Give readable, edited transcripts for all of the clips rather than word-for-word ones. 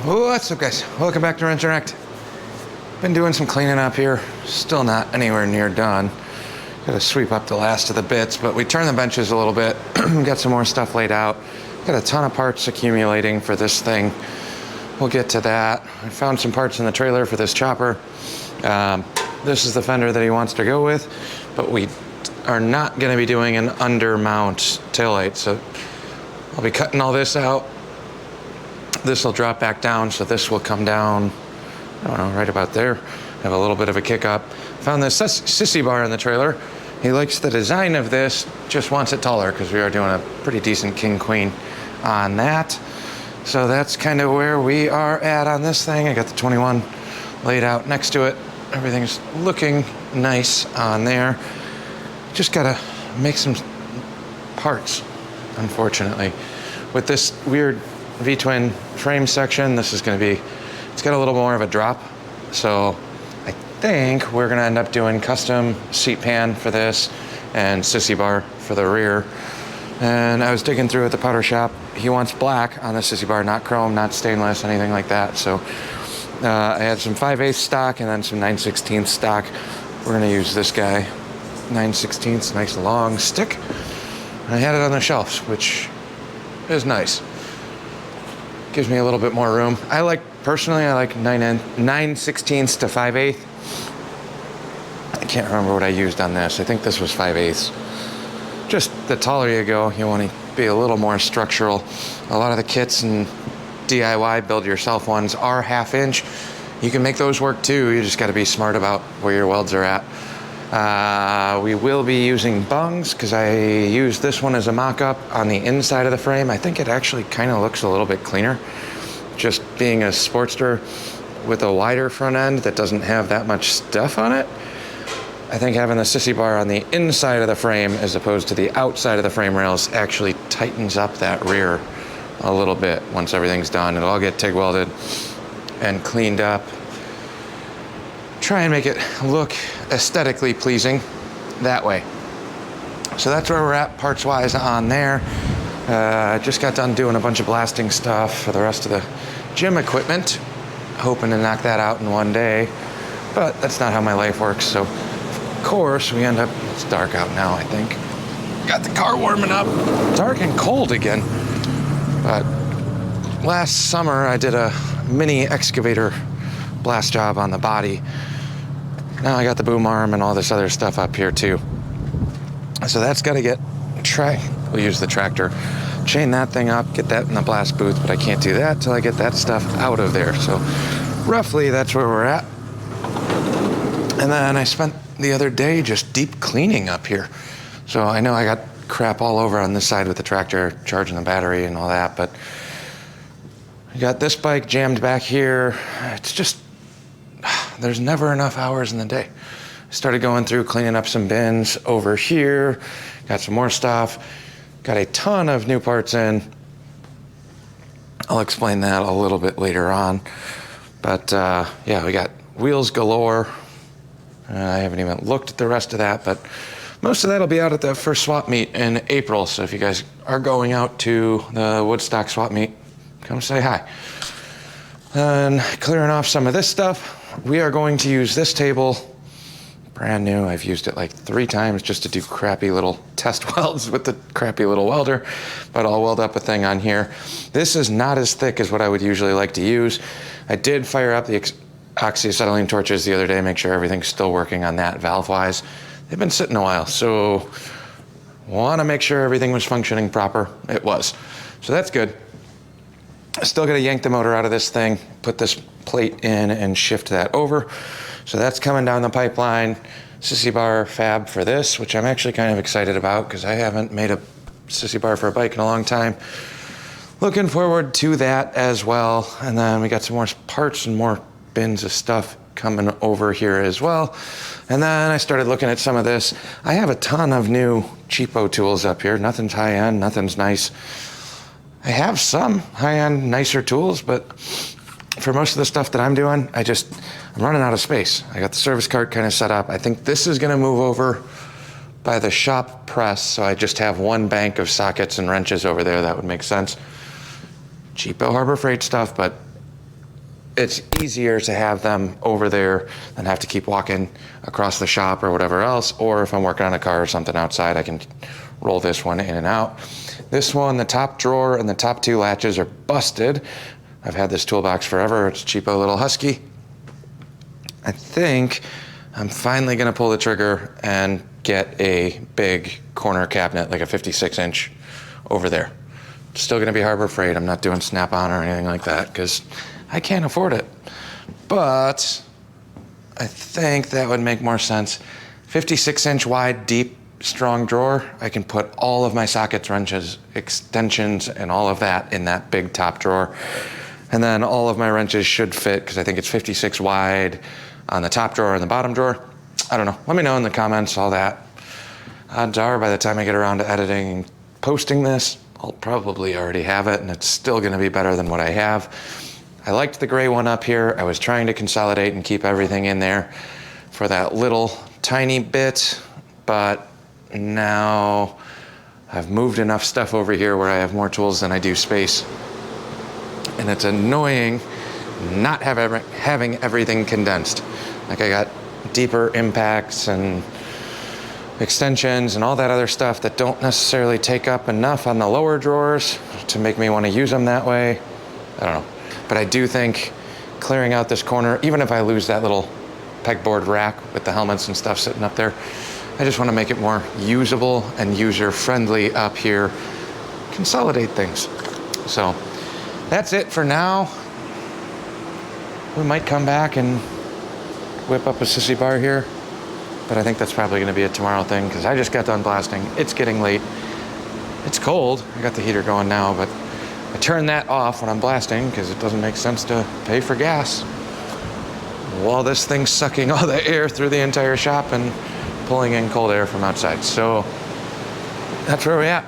What's up, guys? Welcome back to WrenchingWrecked. Been doing some cleaning up here. Still not anywhere near done. Gotta sweep up the last of the bits, but we turned the benches a little bit. Got some more stuff laid out. Got a ton of parts accumulating for this thing. We'll get to that. I found some parts in the trailer for this chopper. This is the fender that he wants to go with, but we are not gonna be doing an undermount taillight, so I'll be cutting all this out. This will drop back down, so this will come down, I don't know, right about there. Have a little bit of a kick up. Found this sissy bar in the trailer. He likes the design of this, just wants it taller because we are doing a pretty decent king queen on that. So that's kind of where we are at on this thing. I got the 21 laid out next to it. Everything's looking nice on there. Just gotta make some parts, unfortunately. With this weird V-twin frame section, this is gonna be, it's got a little more of a drop. So I think we're gonna end up doing custom seat pan for this and sissy bar for the rear. And I was digging through at the powder shop. He wants black on the sissy bar, not chrome, not stainless, anything like that. So I had some 5/8 stock and then some 9/16 stock. We're gonna use this guy, 9/16, nice long stick. I had it on the shelves, which is nice. Gives me a little bit more room. Personally, I like 9/16 to 5/8. I can't remember what I used on this. I think this was 5/8. Just the taller you go, you want to be a little more structural. A lot of the kits and DIY build yourself ones are 1/2 inch. You can make those work too. You just got to be smart about where your welds are at. We will be using bungs because I used this one as a mock-up on the inside of the frame. I think it actually kind of looks a little bit cleaner. Just being a Sportster with a wider front end that doesn't have that much stuff on it. I think having the sissy bar on the inside of the frame as opposed to the outside of the frame rails actually tightens up that rear a little bit once everything's done. It'll all get TIG welded and cleaned up. Try and make it look aesthetically pleasing that way. So that's where we're at parts-wise on there. Just got done doing a bunch of blasting stuff for the rest of the gym equipment. Hoping to knock that out in one day, but that's not how my life works. So of course we end up, it's dark out now, I think. Got the car warming up. Dark and cold again. But last summer I did a mini excavator blast job on the body. Now I got the boom arm and all this other stuff up here too. So that's got to get we'll use the tractor, chain that thing up, get that in the blast booth, but I can't do that till I get that stuff out of there. So roughly that's where we're at. And then I spent the other day just deep cleaning up here. So I know I got crap all over on this side with the tractor, charging the battery and all that, but I got this bike jammed back here. It's just, there's never enough hours in the day. I started going through cleaning up some bins over here, got some more stuff, got a ton of new parts in. I'll explain that a little bit later on. But yeah, we got wheels galore. I haven't even looked at the rest of that, but most of that will be out at the first swap meet in April. So if you guys are going out to the Woodstock swap meet, come say hi. And clearing off some of this stuff, we are going to use this table, brand new. I've used it like 3 times just to do crappy little test welds with the crappy little welder, but I'll weld up a thing on here. This is not as thick as what I would usually like to use. I did fire up the oxyacetylene torches the other day, make sure everything's still working on that valve-wise. They've been sitting a while, so want to make sure everything was functioning proper. It was. So that's good. Still got to yank the motor out of this thing, put this plate in and shift that over. So that's coming down the pipeline. Sissy bar fab for this, which I'm actually kind of excited about because I haven't made a sissy bar for a bike in a long time. Looking forward to that as well. And then we got some more parts and more bins of stuff coming over here as well. And then I started looking at some of this. I have a ton of new cheapo tools up here. Nothing's high-end, nothing's nice. I have some high-end, nicer tools, but for most of the stuff that I'm doing, I'm running out of space. I got the service cart kind of set up. I think this is gonna move over by the shop press, so I just have one bank of sockets and wrenches over there. That would make sense. Cheapo Harbor Freight stuff, but it's easier to have them over there than have to keep walking across the shop or whatever else. Or if I'm working on a car or something outside, I can roll this one in and out. This one, the top drawer and the top 2 latches are busted. I've had this toolbox forever. It's a cheapo little husky. I think I'm finally gonna pull the trigger and get a big corner cabinet, like a 56-inch over there. It's still gonna be Harbor Freight. I'm not doing Snap-on or anything like that because I can't afford it. But I think that would make more sense. 56-inch wide, deep, strong drawer. I can put all of my sockets, wrenches, extensions, and all of that in that big top drawer. And then all of my wrenches should fit because I think it's 56 wide on the top drawer and the bottom drawer. I don't know. Let me know in the comments, all that. Odds are by the time I get around to editing and posting this, I'll probably already have it, and it's still gonna be better than what I have. I liked the gray one up here. I was trying to consolidate and keep everything in there for that little tiny bit, but now I've moved enough stuff over here where I have more tools than I do space. And it's annoying not having everything condensed. Like I got deeper impacts and extensions and all that other stuff that don't necessarily take up enough on the lower drawers to make me want to use them that way. I don't know. But I do think clearing out this corner, even if I lose that little pegboard rack with the helmets and stuff sitting up there, I just want to make it more usable and user-friendly up here. Consolidate things. So that's it for now. We might come back and whip up a sissy bar here, but I think that's probably going to be a tomorrow thing because I just got done blasting. It's getting late. It's cold. I got the heater going now, but I turn that off when I'm blasting because it doesn't make sense to pay for gas while this thing's sucking all the air through the entire shop and pulling in cold air from outside. So that's where we're at.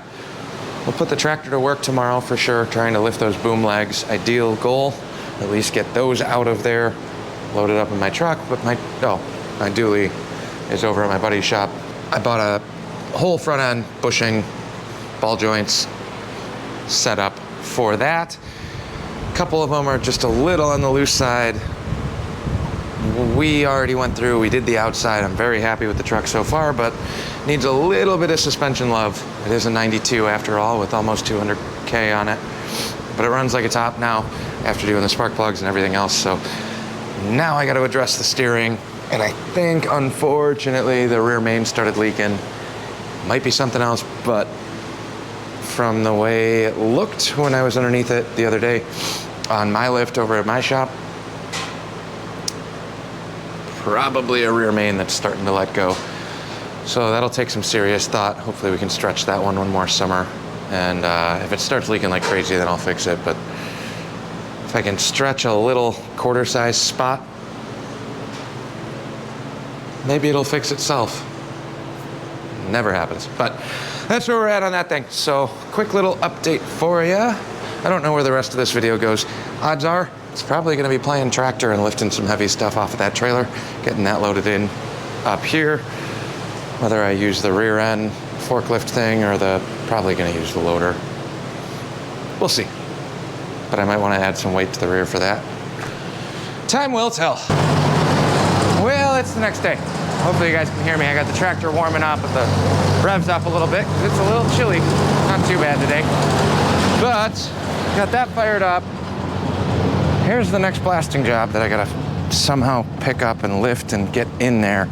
We'll put the tractor to work tomorrow for sure, trying to lift those boom legs. Ideal goal, at least get those out of there, loaded up in my truck. But my dually is over at my buddy's shop. I bought a whole front end bushing, ball joints set up for that. A couple of them are just a little on the loose side. We already went through, we did the outside. I'm very happy with the truck so far, but needs a little bit of suspension love. It is a 92 after all, with almost 200K on it. But it runs like a top now after doing the spark plugs and everything else. So now I got to address the steering. And I think, unfortunately, the rear main started leaking. Might be something else, but from the way it looked when I was underneath it the other day on my lift over at my shop, probably a rear main that's starting to let go. So that'll take some serious thought. Hopefully we can stretch that one more summer. And if it starts leaking like crazy, then I'll fix it. But if I can stretch a little quarter-size spot, maybe it'll fix itself. Never happens. But that's where we're at on that thing. So quick little update for you. I don't know where the rest of this video goes. Odds are it's probably going to be playing tractor and lifting some heavy stuff off of that trailer, getting that loaded in up here. Whether I use the rear end forklift thing or probably going to use the loader. We'll see. But I might want to add some weight to the rear for that. Time will tell. Well, it's the next day. Hopefully you guys can hear me. I got the tractor warming up with the revs up a little bit because it's a little chilly. Not too bad today. But got that fired up. Here's the next blasting job that I gotta somehow pick up and lift and get in there.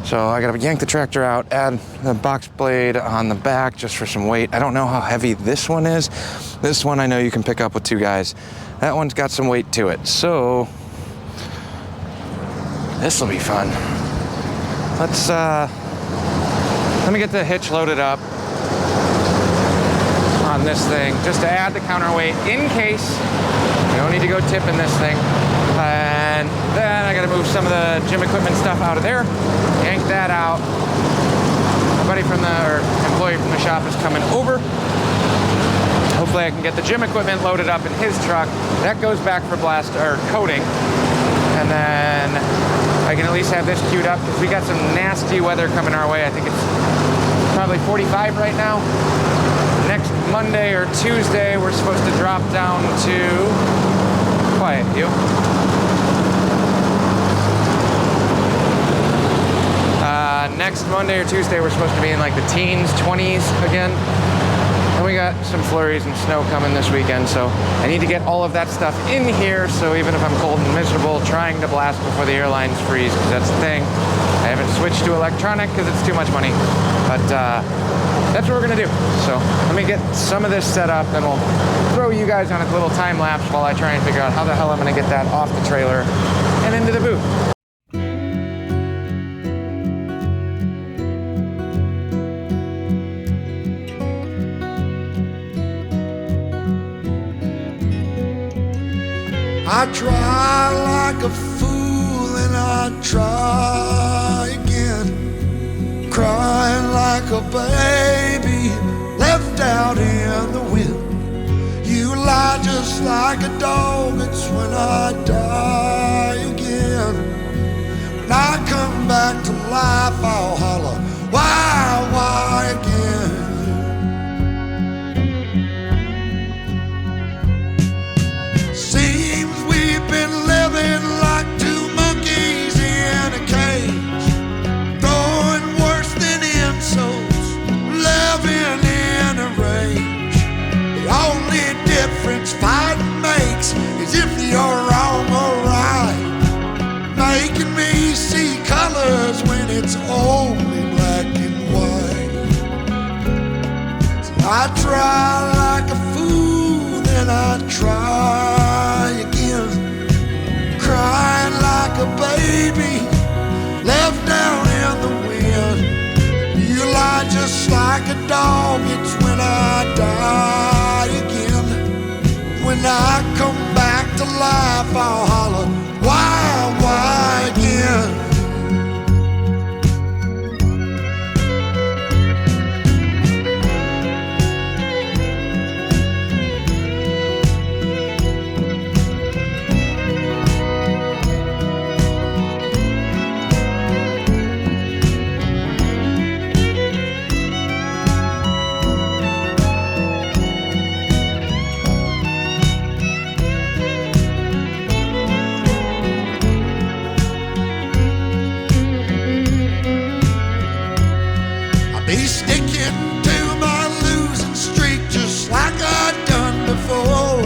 So I gotta yank the tractor out, add the box blade on the back just for some weight. I don't know how heavy this one is. This one I know you can pick up with 2 guys. That one's got some weight to it. So this will be fun. Let me get the hitch loaded up on this thing just to add the counterweight in case we don't need to go tipping this thing. And then I gotta move some of the gym equipment stuff out of there, yank that out. My buddy employee from the shop is coming over. Hopefully I can get the gym equipment loaded up in his truck. That goes back for coating. And then I can at least have this queued up because we got some nasty weather coming our way. I think it's probably 45 right now. Next Monday or Tuesday, we're supposed to drop down to, quiet you, next Monday or Tuesday, we're supposed to be in like the teens, 20s again. And we got some flurries and snow coming this weekend, so I need to get all of that stuff in here, so even if I'm cold and miserable, trying to blast before the airlines freeze, because that's the thing. I haven't switched to electronic because it's too much money, but that's what we're gonna do. So let me get some of this set up, then we'll throw you guys on a little time lapse while I try and figure out how the hell I'm gonna get that off the trailer and into the boot. I try like a fool and I try again, crying like a baby left out in the wind. You lie just like a dog, it's when I die again. When I come back to life, I'll holler, why again? Seems we've been living like two monkeys in a cage, throwing worse than insults, living in a rage. The only difference fighting makes is if you're wrong or right, making me see colors when it's only black and white. So I try like a fool, then I try again, crying like a baby left down in the wind. You lie just like a dog, it's when I die again. When I come back to life, I'll holler, why again? Be sticking to my losing streak just like I've done before.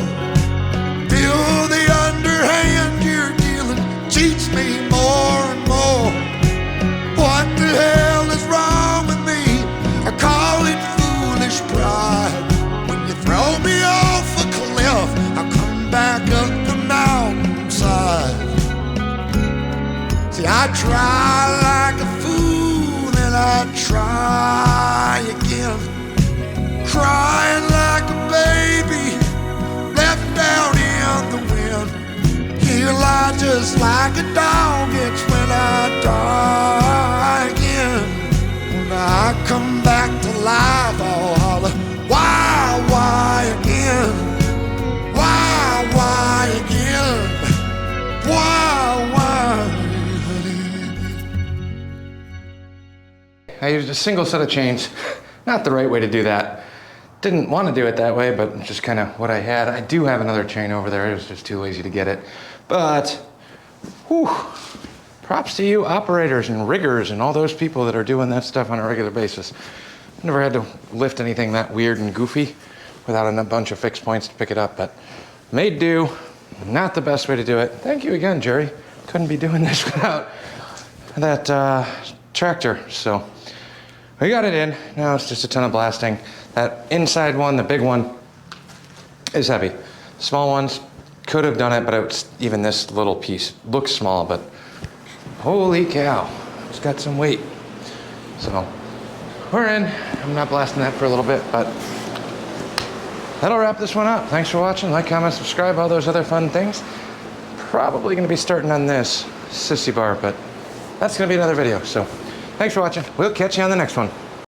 Feel the underhand you're dealing cheats me more and more. What the hell is wrong with me? I call it foolish pride. When you throw me off a cliff, I come back up the mountainside. See, I try like a fool, then I try again, crying like a baby left down in the wind. You lie just like a dog, it's when I die again. When I come back to life, I'll holler, why again? Why again? Why? I used a single set of chains. Not the right way to do that. Didn't want to do it that way, but just kind of what I had. I do have another chain over there. I was just too lazy to get it. But, whew, props to you operators and riggers and all those people that are doing that stuff on a regular basis. I've never had to lift anything that weird and goofy without a bunch of fixed points to pick it up, but made do. Not the best way to do it. Thank you again, Jerry. Couldn't be doing this without that tractor, so. We got it in, now it's just a ton of blasting. That inside one, the big one, is heavy. Small ones could have done it, but it's even this little piece looks small, but holy cow, it's got some weight. So we're in. I'm not blasting that for a little bit, but that'll wrap this one up. Thanks for watching. Like, comment, subscribe, all those other fun things. Probably gonna be starting on this sissy bar, but that's gonna be another video, so. Thanks for watching. We'll catch you on the next one.